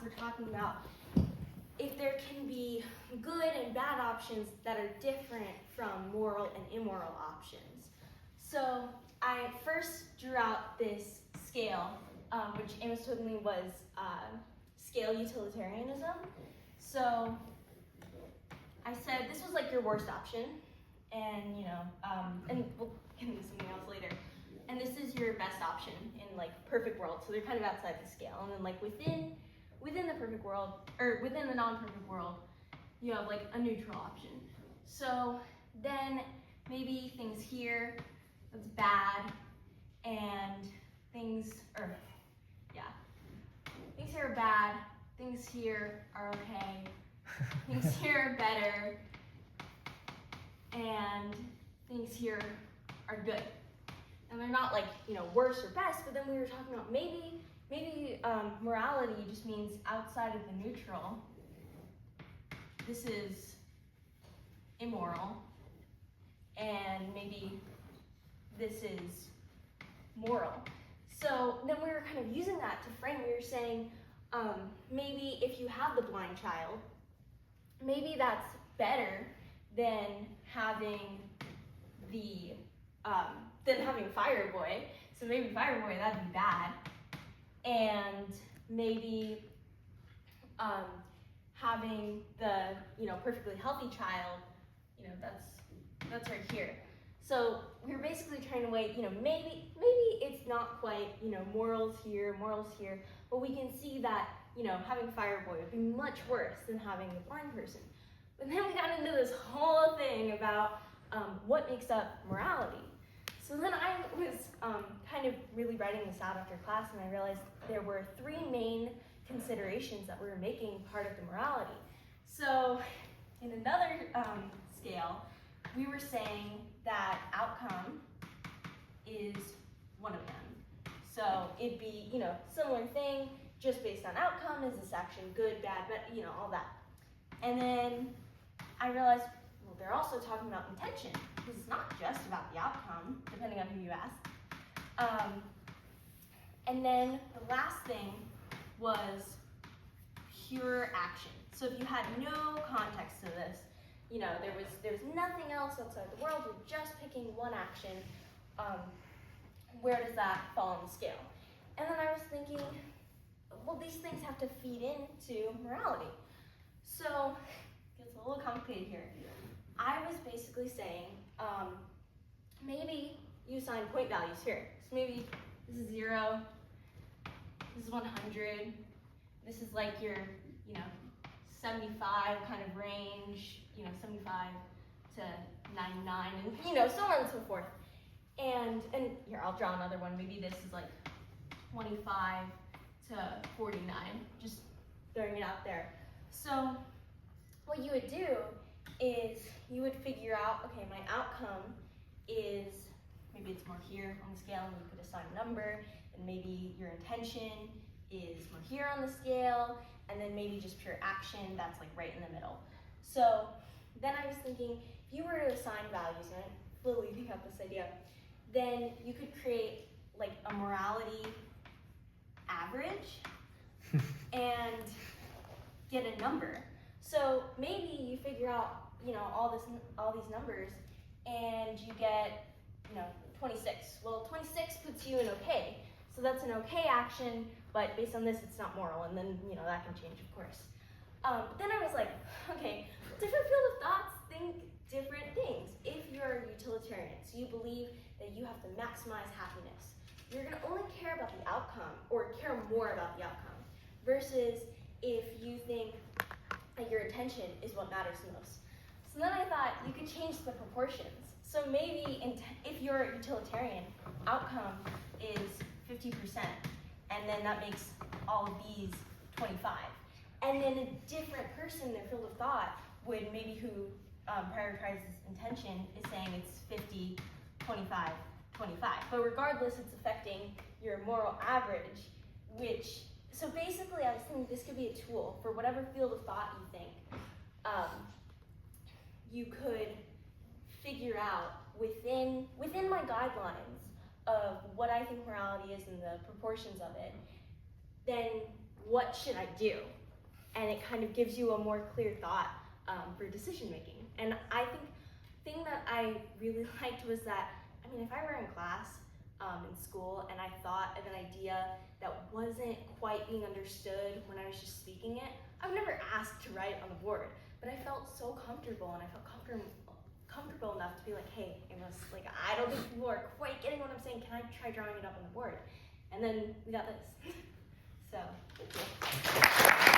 we're talking about if there can be good and bad options that are different from moral and immoral options. So I first drew out this scale, which Amos told me was scale utilitarianism. So I said this was like your worst option, and and we'll get into something else later. And this is your best option in like perfect world. So they're kind of outside the scale, and then like within the perfect world, or within the non-perfect world, you have like a neutral option. So then maybe things here that's bad, and things here are bad, things here are okay, things here are better, and things here are good. And they're not like, worse or best, but then we were talking about maybe morality just means outside of the neutral. This is immoral, and maybe this is moral. So then we were kind of using that to frame. We were saying maybe if you have the blind child, maybe that's better than having Fireboy. So maybe Fireboy, that'd be bad. And maybe having the perfectly healthy child, that's right here. So we're basically trying to weigh, maybe it's not quite, morals here, but we can see that, having Fireboy would be much worse than having the blind person. But then we got into this whole thing about what makes up morality. So then I was kind of really writing this out after class, and I realized there were three main considerations that we were making part of the morality. So in another scale, we were saying that outcome is one of them. So it'd be, similar thing, just based on outcome, is this action good, bad, but all that. And then I realized, well, they're also talking about intention, because it's not just about the outcome, depending on who you ask. And then the last thing was pure action. So if you had no context to this, there was nothing else outside the world, you're just picking one action, where does that fall on the scale? And then I was thinking, well, these things have to feed into morality. So it gets a little complicated here. I was basically saying, maybe you assign point values here. So maybe this is 0, this is 100, this is like your, 75 kind of range, 75 to 99, and so on and so forth. And here, I'll draw another one. Maybe this is like 25 to 49, just throwing it out there. So what you would do is you would figure out, okay, my outcome is, maybe it's more here on the scale, and you could assign a number, and maybe your intention is more here on the scale, and then maybe just pure action, that's like right in the middle. So then I was thinking, if you were to assign values, and I'm slowly thinking up this idea, then you could create like a morality average and get a number. So maybe you figure out, all these numbers, and you get, 26. Well, 26 puts you in okay. So that's an okay action, but based on this, it's not moral, and then, that can change, of course. But then I was like, okay, different field of thoughts think different things. If you're a utilitarian, so you believe that you have to maximize happiness, you're gonna only care about the outcome, or care more about the outcome, versus if you think that your intention is what matters most. So then I thought you could change the proportions. So maybe if you're a utilitarian, outcome is 50%, and then that makes all of these 25. And then a different person, their field of thought, would maybe who prioritizes intention is saying it's 50, 25, 25. But regardless, it's affecting your moral average, so basically I was thinking this could be a tool for whatever field of thought you think. You could figure out within my guidelines of what I think morality is and the proportions of it, then what should I do? And it kind of gives you a more clear thought for decision making. And I think the thing that I really liked was that, I mean, if I were in class in school and I thought of an idea that wasn't quite being understood when I was just speaking it, I would never ask to write it on the board. But I felt so comfortable, and I felt comfortable enough to be like, hey, Amos, like, I don't think people are quite getting what I'm saying. Can I try drawing it up on the board? And then we got this. So, thank you.